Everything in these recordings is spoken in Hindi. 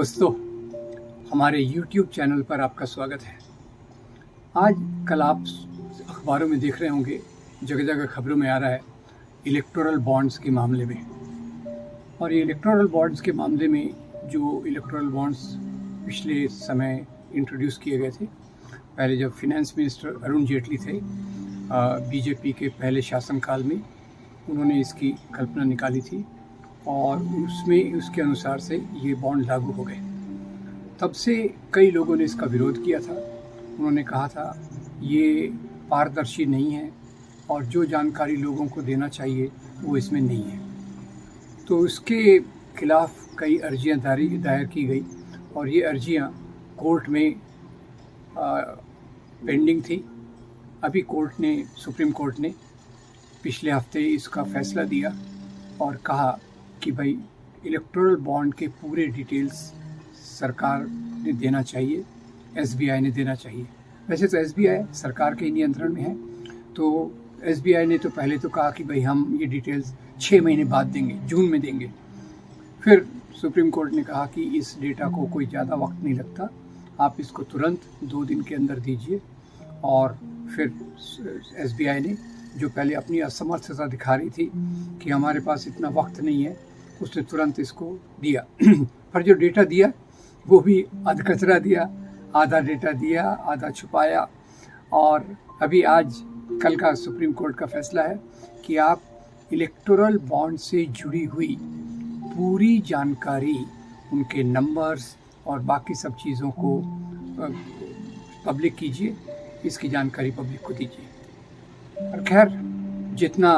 दोस्तों, हमारे YouTube चैनल पर आपका स्वागत है। आज कल आप अखबारों में देख रहे होंगे, जगह जगह खबरों में आ रहा है इलेक्टोरल बॉन्ड्स के मामले में। और ये इलेक्टोरल बॉन्ड्स के मामले में जो इलेक्टोरल बॉन्ड्स पिछले समय इंट्रोड्यूस किए गए थे, पहले जब फिनेंस मिनिस्टर अरुण जेटली थे बीजेपी के पहले शासनकाल में, उन्होंने इसकी कल्पना निकाली थी और उसमें उसके अनुसार से ये बॉन्ड लागू हो गए। तब से कई लोगों ने इसका विरोध किया था। उन्होंने कहा था ये पारदर्शी नहीं है और जो जानकारी लोगों को देना चाहिए वो इसमें नहीं है। तो उसके खिलाफ कई अर्जियां दायर की गई और ये अर्जियां कोर्ट में पेंडिंग थी। अभी सुप्रीम कोर्ट ने पिछले हफ्ते इसका फैसला दिया और कहा कि भाई इलेक्टोरल बॉन्ड के पूरे डिटेल्स सरकार ने देना चाहिए, एसबीआई ने देना चाहिए। वैसे तो एसबीआई सरकार के नियंत्रण में है, तो एसबीआई ने तो पहले तो कहा कि भाई हम ये डिटेल्स 6 महीने बाद देंगे, जून में देंगे। फिर सुप्रीम कोर्ट ने कहा कि इस डेटा को कोई ज़्यादा वक्त नहीं लगता, आप इसको तुरंत 2 दिन के अंदर दीजिए। और फिर एसबीआई ने, जो पहले अपनी असमर्थता दिखा रही थी कि हमारे पास इतना वक्त नहीं है, उसने तुरंत इसको दिया। पर जो डेटा दिया वो भी अधकचरा दिया, आधा डेटा दिया, आधा छुपाया। और अभी आज कल का सुप्रीम कोर्ट का फैसला है कि आप इलेक्टोरल बॉन्ड से जुड़ी हुई पूरी जानकारी, उनके नंबर्स और बाकी सब चीज़ों को पब्लिक कीजिए, इसकी जानकारी पब्लिक को दीजिए। और खैर, जितना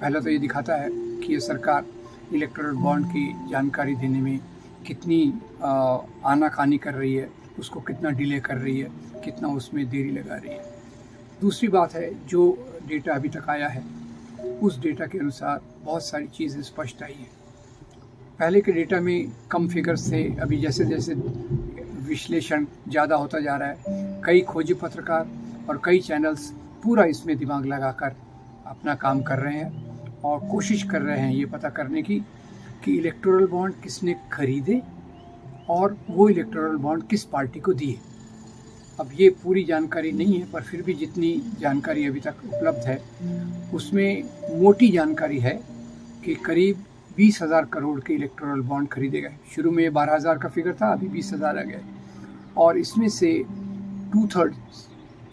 पहला तो ये दिखाता है कि ये सरकार इलेक्टोरल बॉन्ड की जानकारी देने में कितनी आनाकानी कर रही है, उसको कितना डिले कर रही है, कितना उसमें देरी लगा रही है। दूसरी बात है, जो डेटा अभी तक आया है उस डेटा के अनुसार बहुत सारी चीज़ें स्पष्ट आई हैं। पहले के डेटा में कम फिगर्स थे, अभी जैसे जैसे विश्लेषण ज़्यादा होता जा रहा है, कई खोजी पत्रकार और कई चैनल्स पूरा इसमें दिमाग लगाकर अपना काम कर रहे हैं और कोशिश कर रहे हैं ये पता करने की कि इलेक्टोरल बॉन्ड किसने खरीदे और वो इलेक्टोरल बॉन्ड किस पार्टी को दिए। अब ये पूरी जानकारी नहीं है, पर फिर भी जितनी जानकारी अभी तक उपलब्ध है उसमें मोटी जानकारी है कि करीब 20,000 करोड़ के इलेक्टोरल बॉन्ड खरीदे गए। शुरू में 12,000 का फिगर था, अभी 20,000 आ गया। और इसमें से 2/3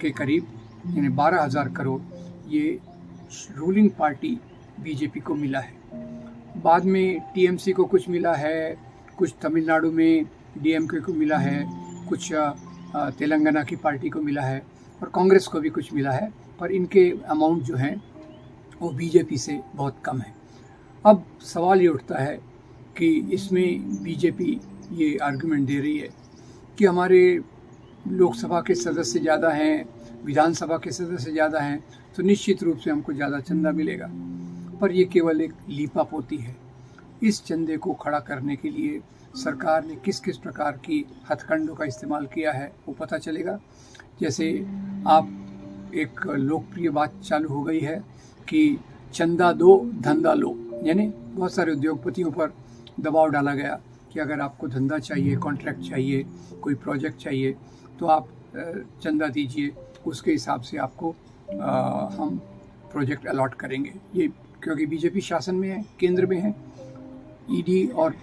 के करीब यानी 12,000 करोड़ ये रूलिंग पार्टी बीजेपी को मिला है। बाद में टीएमसी को कुछ मिला है, कुछ तमिलनाडु में डीएमके को मिला है, कुछ तेलंगाना की पार्टी को मिला है और कांग्रेस को भी कुछ मिला है। पर इनके अमाउंट जो हैं वो बीजेपी से बहुत कम है। अब सवाल ये उठता है कि इसमें बीजेपी ये आर्गुमेंट दे रही है कि हमारे लोकसभा के सदस्य ज़्यादा हैं, विधानसभा के सदस्य ज़्यादा हैं, तो निश्चित रूप से हमको ज़्यादा चंदा मिलेगा। पर ये केवल एक लीपापोती है। इस चंदे को खड़ा करने के लिए सरकार ने किस किस प्रकार की हथकंडों का इस्तेमाल किया है वो पता चलेगा। जैसे आप एक लोकप्रिय बात चालू हो गई है कि चंदा दो धंधा लो, यानी बहुत सारे उद्योगपतियों पर दबाव डाला गया कि अगर आपको धंधा चाहिए, कॉन्ट्रैक्ट चाहिए, कोई प्रोजेक्ट चाहिए तो आप चंदा दीजिए, उसके हिसाब से आपको हम प्रोजेक्ट अलॉट करेंगे। ये क्योंकि बीजेपी शासन में है, केंद्र में है, ईडी और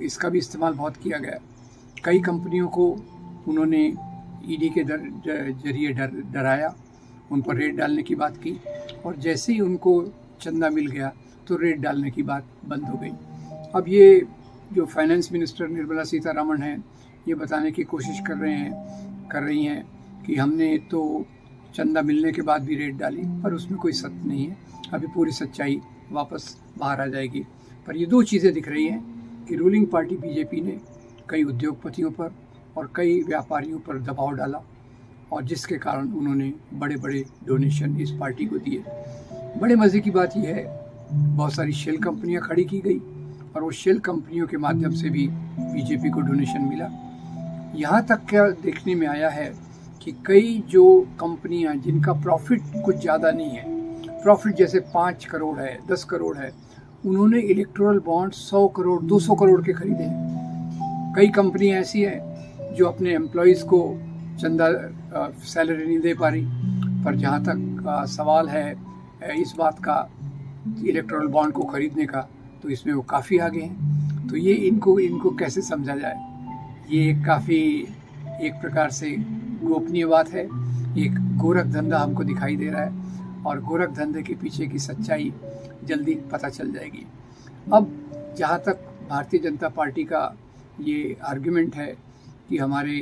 इसका भी इस्तेमाल बहुत किया गया। कई कंपनियों को उन्होंने ईडी के जरिए डराया, उन पर रेड डालने की बात की और जैसे ही उनको चंदा मिल गया तो रेड डालने की बात बंद हो गई। अब ये जो फाइनेंस मिनिस्टर निर्मला सीतारमण हैं, ये बताने की कोशिश कर रही हैं कि हमने तो चंदा मिलने के बाद भी रेड डाली, पर उसमें कोई सत्य नहीं है। अभी पूरी सच्चाई वापस बाहर आ जाएगी। पर ये 2 चीज़ें दिख रही हैं कि रूलिंग पार्टी बीजेपी ने कई उद्योगपतियों पर और कई व्यापारियों पर दबाव डाला और जिसके कारण उन्होंने बड़े बड़े डोनेशन इस पार्टी को दिए। बड़े मज़े की बात यह है, बहुत सारी शेल कंपनियां खड़ी की गई और वो शेल कंपनियों के माध्यम से भी बीजेपी को डोनेशन मिला। यहाँ तक क्या देखने में आया है कि कई जो कंपनियां जिनका प्रॉफिट कुछ ज़्यादा नहीं है, प्रॉफिट जैसे 5 करोड़ है, 10 करोड़ है, उन्होंने इलेक्टोरल बॉन्ड 100 करोड़ 200 करोड़ के खरीदे हैं। कई कंपनियां ऐसी हैं जो अपने एम्प्लॉयज़ को चंदा सैलरी नहीं दे पा रही। पर जहाँ तक सवाल है इस बात का इलेक्टोरल बॉन्ड को खरीदने का, तो इसमें वो काफ़ी आगे हैं। तो ये इनको कैसे समझा जाए? ये काफ़ी एक प्रकार से गोपनीय बात है। एक गोरख धंधा हमको दिखाई दे रहा है और गोरख धंधे के पीछे की सच्चाई जल्दी पता चल जाएगी। अब जहाँ तक भारतीय जनता पार्टी का ये आर्गुमेंट है कि हमारे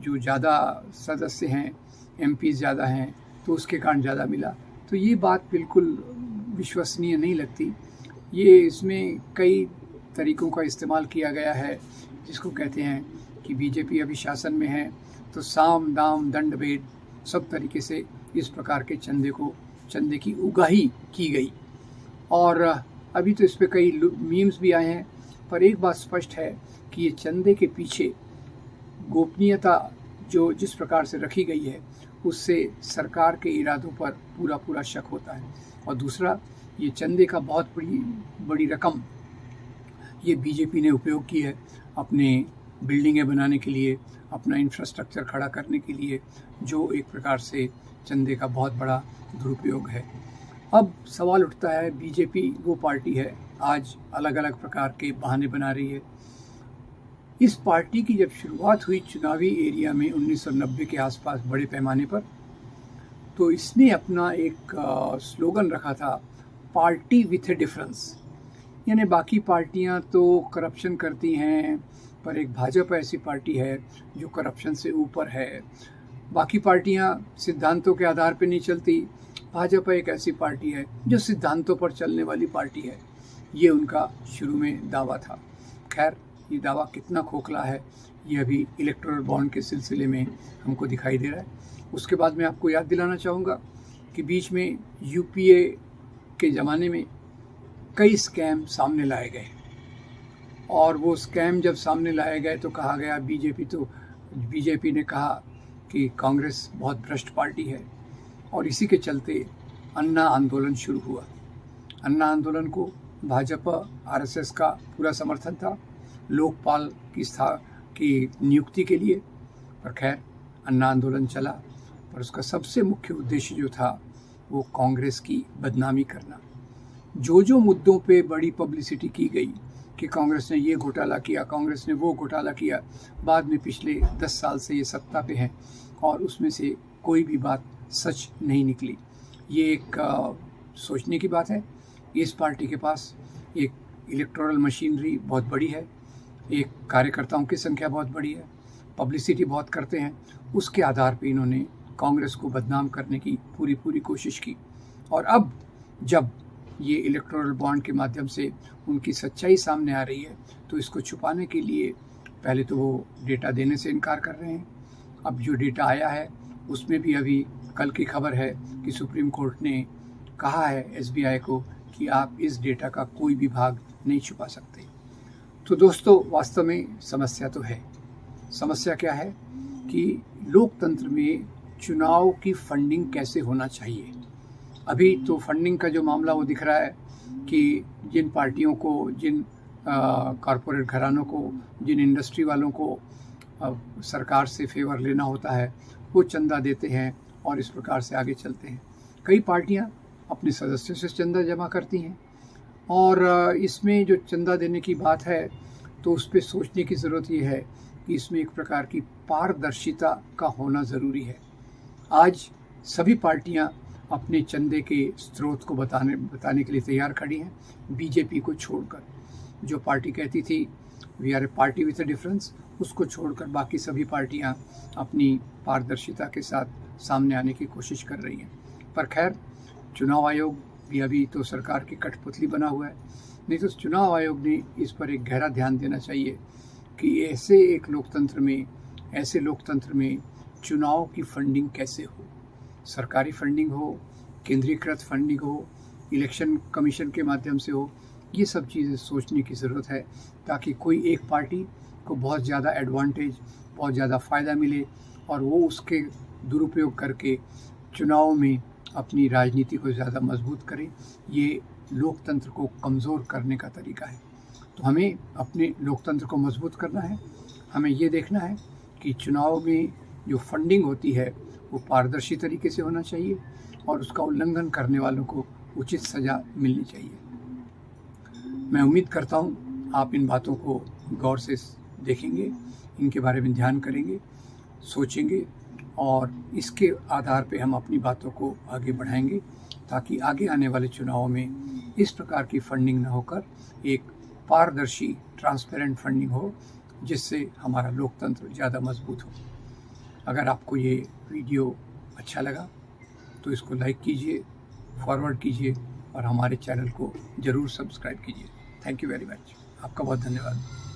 जो ज़्यादा सदस्य हैं, एमपी ज़्यादा हैं, तो उसके कारण ज़्यादा मिला, तो ये बात बिल्कुल विश्वसनीय नहीं लगती। ये इसमें कई तरीक़ों का इस्तेमाल किया गया है, जिसको कहते हैं कि बीजेपी अभी शासन में है तो साम दाम दंड भेद सब तरीके से इस प्रकार के चंदे की उगाही की गई। और अभी तो इस पर कई मीम्स भी आए हैं। पर एक बात स्पष्ट है कि ये चंदे के पीछे गोपनीयता जो जिस प्रकार से रखी गई है, उससे सरकार के इरादों पर पूरा शक होता है। और दूसरा, ये चंदे का बहुत बड़ी रकम ये बीजेपी ने उपयोग की है अपने बिल्डिंगें बनाने के लिए, अपना इंफ्रास्ट्रक्चर खड़ा करने के लिए, जो एक प्रकार से चंदे का बहुत बड़ा दुरुपयोग है। अब सवाल उठता है, बीजेपी वो पार्टी है आज अलग अलग प्रकार के बहाने बना रही है। इस पार्टी की जब शुरुआत हुई चुनावी एरिया में 1990 के आसपास बड़े पैमाने पर, तो इसने अपना एक स्लोगन रखा था, पार्टी विथ ए डिफरेंस। यानी बाकी पार्टियां तो करप्शन करती हैं, पर एक भाजपा ऐसी पार्टी है जो करप्शन से ऊपर है। बाकी पार्टियां सिद्धांतों के आधार पर नहीं चलती, भाजपा एक ऐसी पार्टी है जो सिद्धांतों पर चलने वाली पार्टी है। ये उनका शुरू में दावा था। खैर, ये दावा कितना खोखला है ये अभी इलेक्टोरल बॉन्ड के सिलसिले में हमको दिखाई दे रहा है। उसके बाद मैं आपको याद दिलाना चाहूँगा कि बीच में यूपीए के ज़माने में कई स्कैम सामने लाए गए, और वो स्कैम जब सामने लाए गए तो कहा गया बीजेपी ने कहा कि कांग्रेस बहुत भ्रष्ट पार्टी है, और इसी के चलते अन्ना आंदोलन शुरू हुआ। अन्ना आंदोलन को भाजपा आरएसएस का पूरा समर्थन था लोकपाल की नियुक्ति के लिए। पर खैर, अन्ना आंदोलन चला, पर उसका सबसे मुख्य उद्देश्य जो था वो कांग्रेस की बदनामी करना। जो मुद्दों पे बड़ी पब्लिसिटी की गई कि कांग्रेस ने ये घोटाला किया, कांग्रेस ने वो घोटाला किया, बाद में पिछले 10 साल से ये सत्ता पे हैं और उसमें से कोई भी बात सच नहीं निकली। ये एक सोचने की बात है। इस पार्टी के पास एक इलेक्टोरल मशीनरी बहुत बड़ी है, एक कार्यकर्ताओं की संख्या बहुत बड़ी है, पब्लिसिटी बहुत करते हैं। उसके आधार पे इन्होंने कांग्रेस को बदनाम करने की पूरी कोशिश की। और अब जब ये इलेक्टोरल बॉन्ड के माध्यम से उनकी सच्चाई सामने आ रही है, तो इसको छुपाने के लिए पहले तो वो डेटा देने से इनकार कर रहे हैं। अब जो डेटा आया है उसमें भी अभी कल की खबर है कि सुप्रीम कोर्ट ने कहा है एसबीआई को कि आप इस डेटा का कोई भी भाग नहीं छुपा सकते। तो दोस्तों, वास्तव में समस्या तो है। समस्या क्या है कि लोकतंत्र में चुनाव की फंडिंग कैसे होना चाहिए। अभी तो फंडिंग का जो मामला वो दिख रहा है कि जिन पार्टियों को, जिन कॉरपोरेट घरानों को, जिन इंडस्ट्री वालों को सरकार से फेवर लेना होता है, वो चंदा देते हैं और इस प्रकार से आगे चलते हैं। कई पार्टियां अपने सदस्यों से चंदा जमा करती हैं, और इसमें जो चंदा देने की बात है तो उस पर सोचने की ज़रूरत ये है कि इसमें एक प्रकार की पारदर्शिता का होना ज़रूरी है। आज सभी पार्टियां अपने चंदे के स्रोत को बताने के लिए तैयार खड़ी हैं, बीजेपी को छोड़कर। जो पार्टी कहती थी we are a party with a difference, उसको छोड़कर बाकी सभी पार्टियां अपनी पारदर्शिता के साथ सामने आने की कोशिश कर रही हैं। पर खैर, चुनाव आयोग भी अभी तो सरकार की कठपुतली बना हुआ है। नहीं तो चुनाव आयोग ने इस पर एक गहरा ध्यान देना चाहिए कि ऐसे लोकतंत्र में चुनाव की फंडिंग कैसे हो। सरकारी फंडिंग हो, केंद्रीकृत फंडिंग हो, इलेक्शन कमीशन के माध्यम से हो, ये सब चीज़ें सोचने की ज़रूरत है, ताकि कोई एक पार्टी को बहुत ज़्यादा एडवांटेज, बहुत ज़्यादा फ़ायदा मिले और वो उसके दुरुपयोग करके चुनाव में अपनी राजनीति को ज़्यादा मजबूत करे। ये लोकतंत्र को कमज़ोर करने का तरीका है। तो हमें अपने लोकतंत्र को मजबूत करना है, हमें ये देखना है कि चुनाव में जो फंडिंग होती है वो पारदर्शी तरीके से होना चाहिए और उसका उल्लंघन करने वालों को उचित सज़ा मिलनी चाहिए। मैं उम्मीद करता हूँ आप इन बातों को गौर से देखेंगे, इनके बारे में ध्यान करेंगे, सोचेंगे और इसके आधार पे हम अपनी बातों को आगे बढ़ाएंगे ताकि आगे आने वाले चुनावों में इस प्रकार की फंडिंग न होकर एक पारदर्शी ट्रांसपेरेंट फंडिंग हो, जिससे हमारा लोकतंत्र ज़्यादा मजबूत हो। अगर आपको ये वीडियो अच्छा लगा तो इसको लाइक कीजिए, फॉरवर्ड कीजिए और हमारे चैनल को ज़रूर सब्सक्राइब कीजिए। Thank you very much. आपका बहुत धन्यवाद।